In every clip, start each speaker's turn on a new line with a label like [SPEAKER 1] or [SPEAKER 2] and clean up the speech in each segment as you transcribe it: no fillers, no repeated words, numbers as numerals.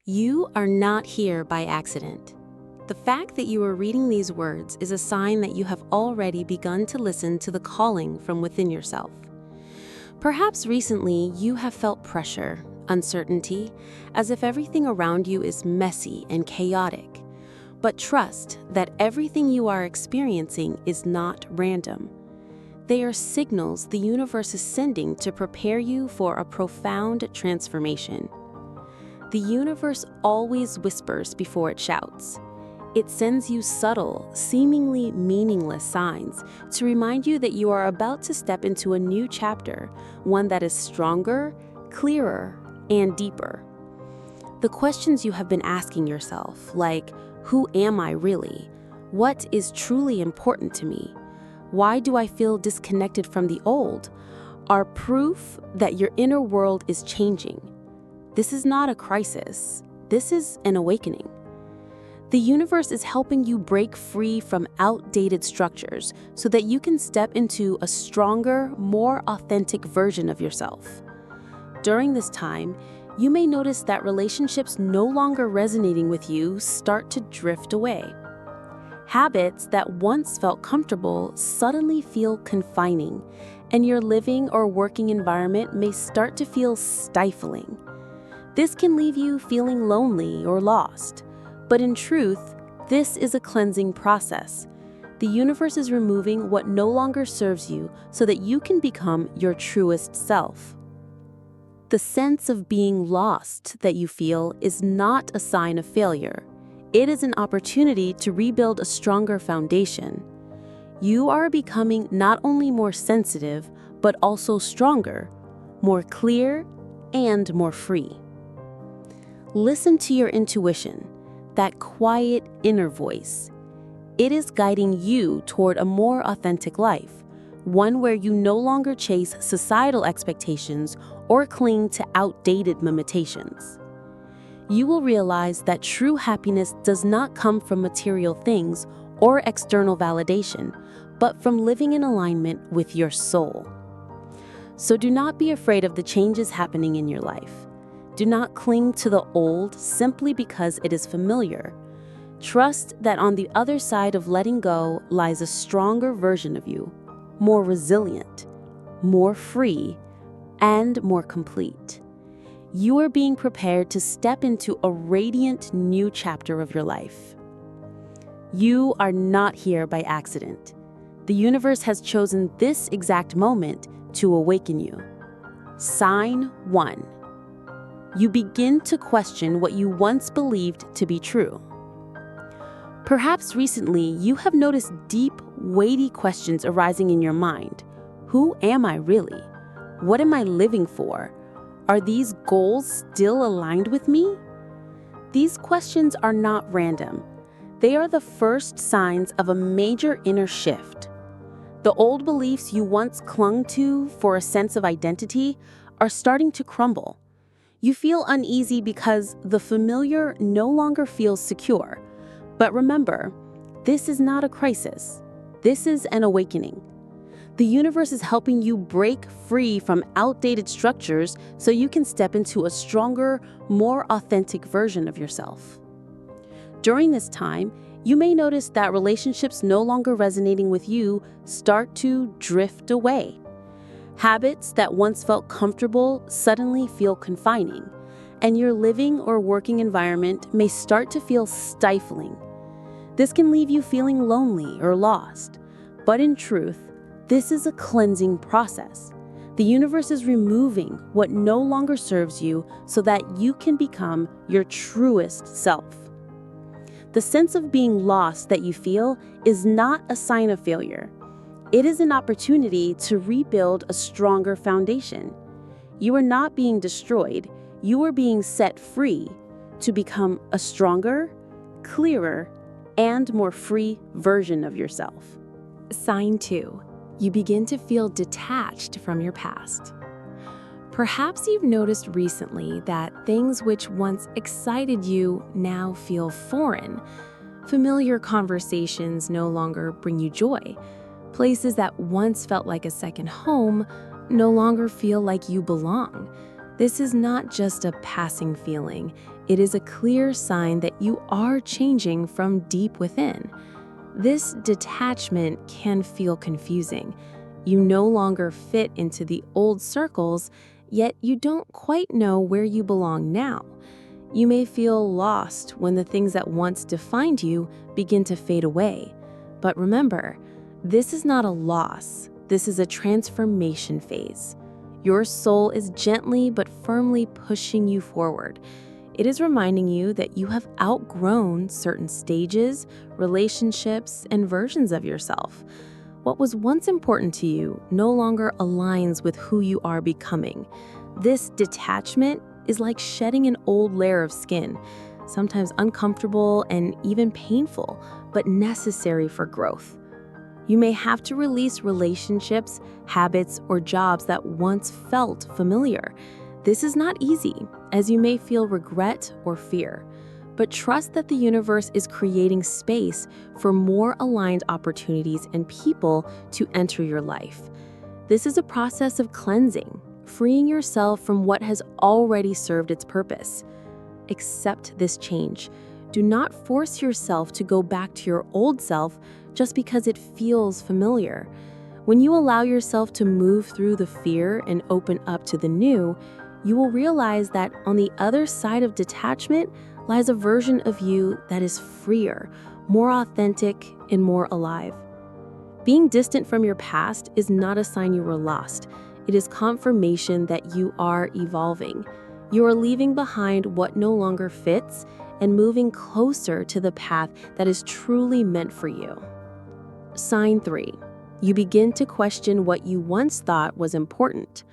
[SPEAKER 1] You are not here by accident. The fact that you are reading these words is a sign that you have already begun to listen to the calling from within yourself. Perhaps recently you have felt pressure, uncertainty, as if everything around you is messy and chaotic. But trust that everything you are experiencing is not random. They are signals the universe is sending to prepare you for a profound transformation. The universe always whispers before it shouts. It sends you subtle, seemingly meaningless signs to remind you that you are about to step into a new chapter, one that is stronger, clearer, and deeper. The questions you have been asking yourself, like, who am I really? What is truly important to me? Why do I feel disconnected from the old? Are proof that your inner world is changing. This is not a crisis. This is an awakening. The universe is helping you break free from outdated structures so that you can step into a stronger, more authentic version of yourself. During this time, you may notice that relationships no longer resonating with you start to drift away. Habits that once felt comfortable suddenly feel confining, and your living or working environment may start to feel stifling. This can leave you feeling lonely or lost. But in truth, this is a cleansing process. The universe is removing what no longer serves you so that you can become your truest self. The sense of being lost that you feel is not a sign of failure. It is an opportunity to rebuild a stronger foundation. You are becoming not only more sensitive, but also stronger, more clear, and more free. Listen to your intuition, that quiet inner voice. It is guiding you toward a more authentic life, one where you no longer chase societal expectations or cling to outdated limitations. You will realize that true happiness does not come from material things or external validation, but from living in alignment with your soul. So do not be afraid of the changes happening in your life. Do not cling to the old simply because it is familiar. Trust that on the other side of letting go lies a stronger version of you, more resilient, more free, and more complete. You are being prepared to step into a radiant new chapter of your life. You are not here by accident. The universe has chosen this exact moment to awaken you. Sign 1. You begin to question what you once believed to be true. Perhaps recently you have noticed deep, weighty questions arising in your mind. Who am I really? What am I living for? Are these goals still aligned with me? These questions are not random. They are the first signs of a major inner shift. The old beliefs you once clung to for a sense of identity are starting to crumble. You feel uneasy because the familiar no longer feels secure. But remember, this is not a crisis. This is an awakening. The universe is helping you break free from outdated structures so you can step into a stronger, more authentic version of yourself. During this time, you may notice that relationships no longer resonating with you start to drift away. Habits that once felt comfortable suddenly feel confining, and your living or working environment may start to feel stifling. This can leave you feeling lonely or lost, but in truth, this is a cleansing process. The universe is removing what no longer serves you so that you can become your truest self. The sense of being lost that you feel is not a sign of failure. It is an opportunity to rebuild a stronger foundation. You are not being destroyed, you are being set free to become a stronger, clearer, and more free version of yourself.
[SPEAKER 2] Sign 2. You begin to feel detached from your past. Perhaps you've noticed recently that things which once excited you now feel foreign. Familiar conversations no longer bring you joy. Places that once felt like a second home no longer feel like you belong. This is not just a passing feeling. It is a clear sign that you are changing from deep within. This detachment can feel confusing. You no longer fit into the old circles, yet you don't quite know where you belong now. You may feel lost when the things that once defined you begin to fade away. But remember, this is not a loss. This is a transformation phase. Your soul is gently but firmly pushing you forward. It is reminding you that you have outgrown certain stages, relationships, and versions of yourself. What was once important to you no longer aligns with who you are becoming. This detachment is like shedding an old layer of skin, sometimes uncomfortable and even painful, but necessary for growth. You may have to release relationships, habits, or jobs that once felt familiar. This is not easy, as you may feel regret or fear, but trust that the universe is creating space for more aligned opportunities and people to enter your life. This is a process of cleansing, freeing yourself from what has already served its purpose. Accept this change. Do not force yourself to go back to your old self just because it feels familiar. When you allow yourself to move through the fear and open up to the new, you will realize that on the other side of detachment lies a version of you that is freer, more authentic, and more alive. Being distant from your past is not a sign you were lost. It is confirmation that you are evolving. You are leaving behind what no longer fits and moving closer to the path that is truly meant for you. Sign 3. You begin to question what you once thought was important.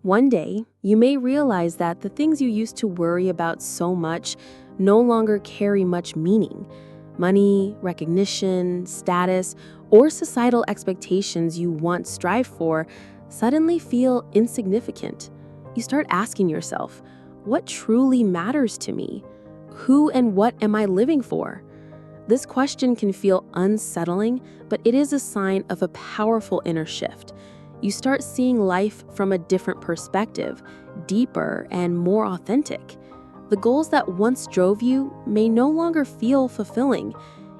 [SPEAKER 2] One day, you may realize that the things you used to worry about so much no longer carry much meaning. Money, recognition, status, or societal expectations you once strived for suddenly feel insignificant. You start asking yourself, what truly matters to me? Who and what am I living for? This question can feel unsettling, but it is a sign of a powerful inner shift. You start seeing life from a different perspective, deeper and more authentic. The goals that once drove you may no longer feel fulfilling.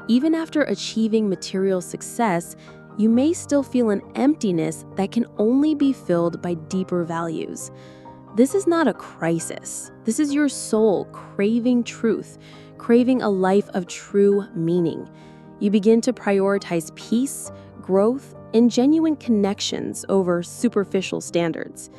[SPEAKER 2] Even after achieving material success, you may still feel an emptiness that can only be filled by deeper values. This is not a crisis. This is your soul craving truth, craving a life of true meaning. You begin to prioritize peace, growth, and genuine connections over superficial standards.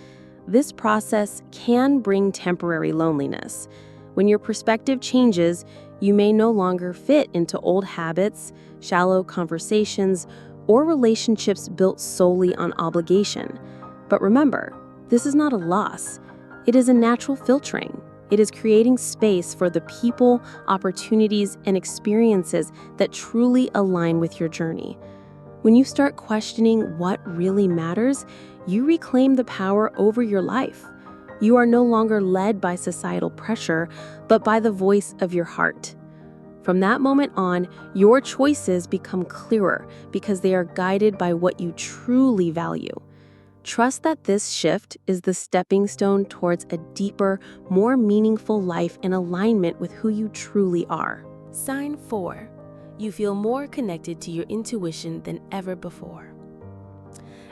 [SPEAKER 2] This process can bring temporary loneliness. When your perspective changes, you may no longer fit into old habits, shallow conversations, or relationships built solely on obligation. But remember, this is not a loss. It is a natural filtering. It is creating space for the people, opportunities, and experiences that truly align with your journey. When you start questioning what really matters, you reclaim the power over your life. You are no longer led by societal pressure, but by the voice of your heart. From that moment on, your choices become clearer because they are guided by what you truly value. Trust that this shift is the stepping stone towards a deeper, more meaningful life in alignment with who you truly are.
[SPEAKER 1] Sign 4. You feel more connected to your intuition than ever before.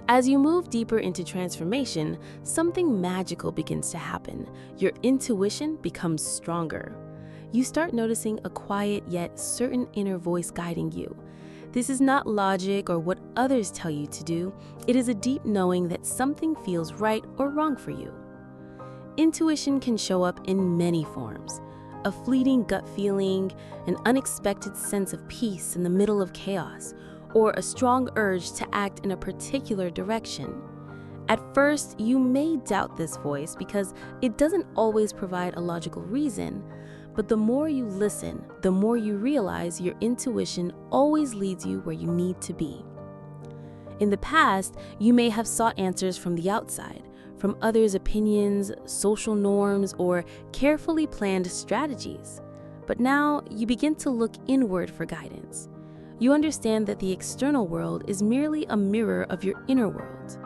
[SPEAKER 1] As you move deeper into transformation, something magical begins to happen. Your intuition becomes stronger. You start noticing a quiet yet certain inner voice guiding you. This is not logic or what others tell you to do. It is a deep knowing that something feels right or wrong for you. Intuition can show up in many forms. A fleeting gut feeling, an unexpected sense of peace in the middle of chaos, or a strong urge to act in a particular direction. At first, you may doubt this voice because it doesn't always provide a logical reason, but the more you listen, the more you realize your intuition always leads you where you need to be. In the past, you may have sought answers from the outside, from others' opinions, social norms, or carefully planned strategies. But now you begin to look inward for guidance. You understand that the external world is merely a mirror of your inner world.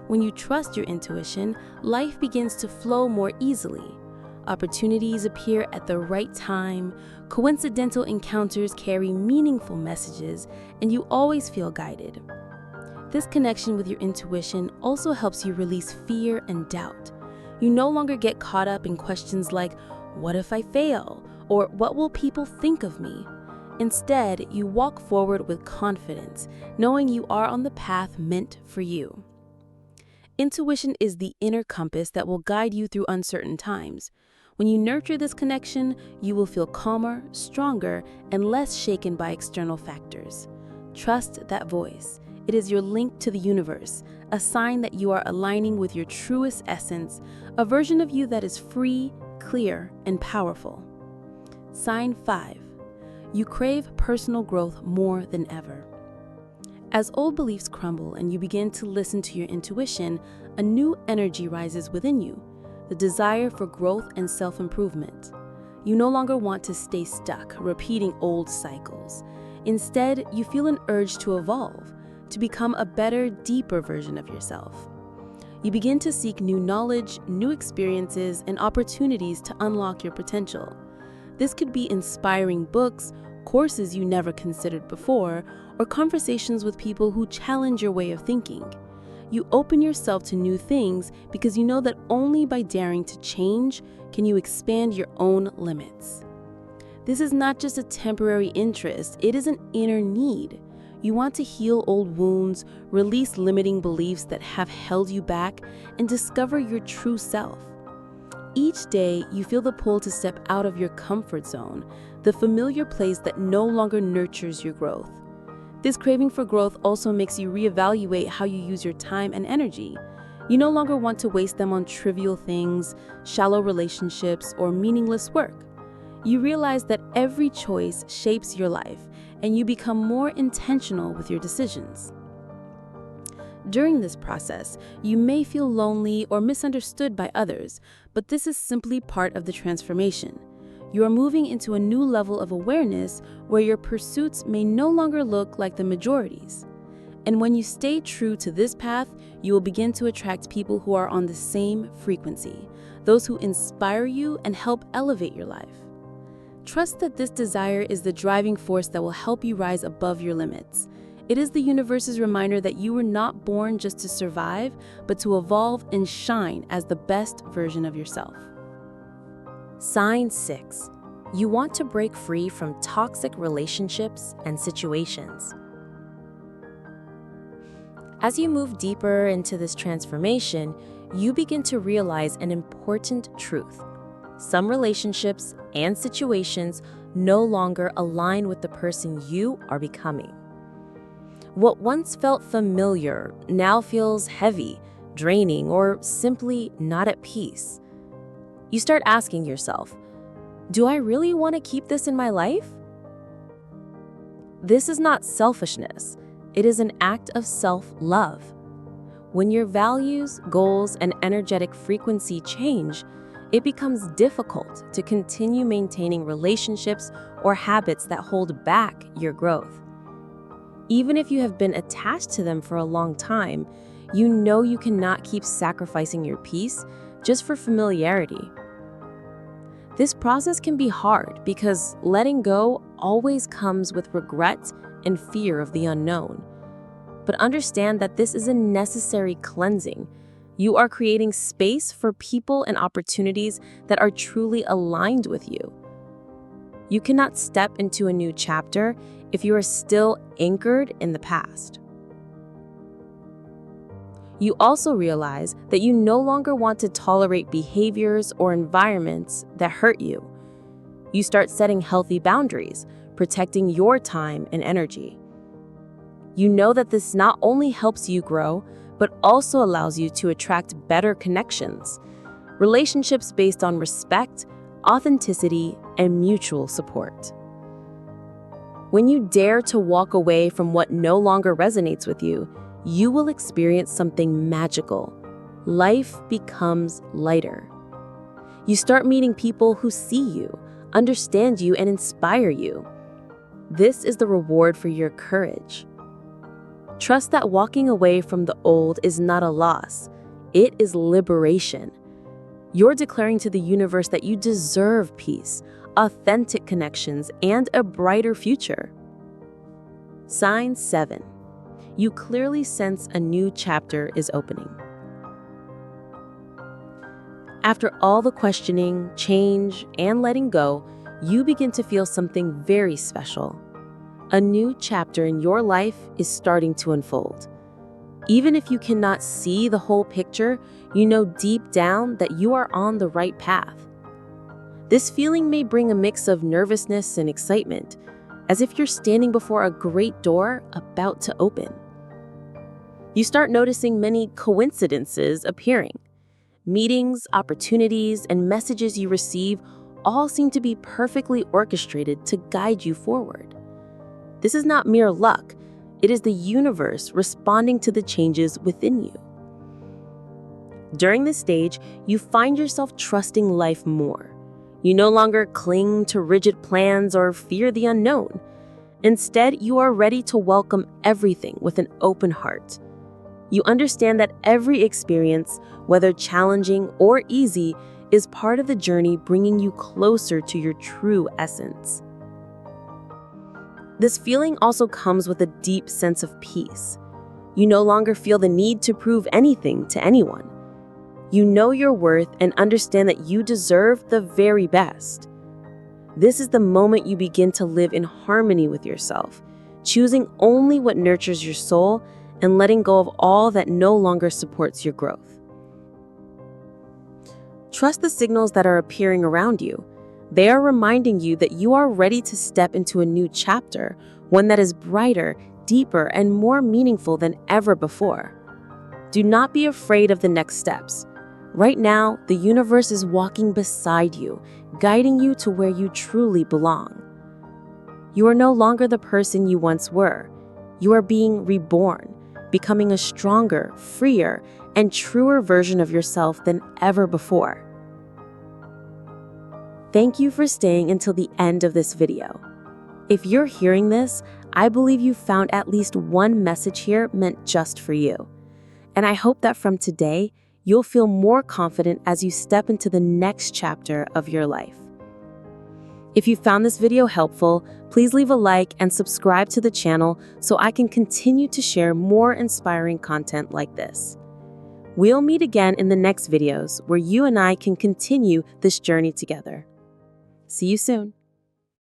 [SPEAKER 1] When you trust your intuition, life begins to flow more easily. Opportunities appear at the right time, coincidental encounters carry meaningful messages, and you always feel guided. This connection with your intuition also helps you release fear and doubt. You no longer get caught up in questions like, "What if I fail?" or "What will people think of me?" Instead, you walk forward with confidence, knowing you are on the path meant for you. Intuition is the inner compass that will guide you through uncertain times. When you nurture this connection, you will feel calmer, stronger, and less shaken by external factors. Trust that voice. It is your link to the universe, a sign that you are aligning with your truest essence, a version of you that is free, clear, and powerful. Sign 5. You crave personal growth more than ever. As old beliefs crumble and you begin to listen to your intuition, a new energy rises within you, the desire for growth and self-improvement. You no longer want to stay stuck, repeating old cycles. Instead, you feel an urge to evolve, to become a better, deeper version of yourself. You begin to seek new knowledge, new experiences, and opportunities to unlock your potential. This could be inspiring books, courses you never considered before, or conversations with people who challenge your way of thinking. You open yourself to new things because you know that only by daring to change can you expand your own limits. This is not just a temporary interest, it is an inner need. You want to heal old wounds, release limiting beliefs that have held you back, and discover your true self. Each day, you feel the pull to step out of your comfort zone, the familiar place that no longer nurtures your growth. This craving for growth also makes you reevaluate how you use your time and energy. You no longer want to waste them on trivial things, shallow relationships, or meaningless work. You realize that every choice shapes your life, and you become more intentional with your decisions. During this process, you may feel lonely or misunderstood by others, but this is simply part of the transformation. You are moving into a new level of awareness where your pursuits may no longer look like the majority's. And when you stay true to this path, you will begin to attract people who are on the same frequency, those who inspire you and help elevate your life. Trust that this desire is the driving force that will help you rise above your limits. It is the universe's reminder that you were not born just to survive, but to evolve and shine as the best version of yourself.
[SPEAKER 2] Sign 6. You want to break free from toxic relationships and situations. As you move deeper into this transformation, you begin to realize an important truth. Some relationships and situations no longer align with the person you are becoming. What once felt familiar now feels heavy, draining, or simply not at peace. You start asking yourself, do I really want to keep this in my life? This is not selfishness. It is an act of self-love. When your values, goals, and energetic frequency change, it becomes difficult to continue maintaining relationships or habits that hold back your growth. Even if you have been attached to them for a long time, you know you cannot keep sacrificing your peace just for familiarity. This process can be hard because letting go always comes with regret and fear of the unknown. But understand that this is a necessary cleansing. You are creating space for people and opportunities that are truly aligned with you. You cannot step into a new chapter if you are still anchored in the past. You also realize that you no longer want to tolerate behaviors or environments that hurt you. You start setting healthy boundaries, protecting your time and energy. You know that this not only helps you grow, but also allows you to attract better connections, relationships based on respect, authenticity, and mutual support. When you dare to walk away from what no longer resonates with you, you will experience something magical. Life becomes lighter. You start meeting people who see you, understand you, and inspire you. This is the reward for your courage. Trust that walking away from the old is not a loss. It is liberation.
[SPEAKER 1] You're declaring to the universe that you deserve peace, authentic connections, and a brighter future. Sign 7. You clearly sense a new chapter is opening. After all the questioning, change, and letting go, you begin to feel something very special. A new chapter in your life is starting to unfold. Even if you cannot see the whole picture, you know deep down that you are on the right path. This feeling may bring a mix of nervousness and excitement, as if you're standing before a great door about to open. You start noticing many coincidences appearing. Meetings, opportunities, and messages you receive all seem to be perfectly orchestrated to guide you forward. This is not mere luck. It is the universe responding to the changes within you. During this stage, you find yourself trusting life more. You no longer cling to rigid plans or fear the unknown. Instead, you are ready to welcome everything with an open heart. You understand that every experience, whether challenging or easy, is part of the journey bringing you closer to your true essence. This feeling also comes with a deep sense of peace. You no longer feel the need to prove anything to anyone. You know your worth and understand that you deserve the very best. This is the moment you begin to live in harmony with yourself, choosing only what nurtures your soul and letting go of all that no longer supports your growth. Trust the signals that are appearing around you. They are reminding you that you are ready to step into a new chapter, one that is brighter, deeper, and more meaningful than ever before. Do not be afraid of the next steps. Right now, the universe is walking beside you, guiding you to where you truly belong. You are no longer the person you once were. You are being reborn, becoming a stronger, freer, and truer version of yourself than ever before. Thank you for staying until the end of this video. If you're hearing this, I believe you found at least one message here meant just for you. And I hope that from today, you'll feel more confident as you step into the next chapter of your life. If you found this video helpful, please leave a like and subscribe to the channel so I can continue to share more inspiring content like this. We'll meet again in the next videos where you and I can continue this journey together. See you soon.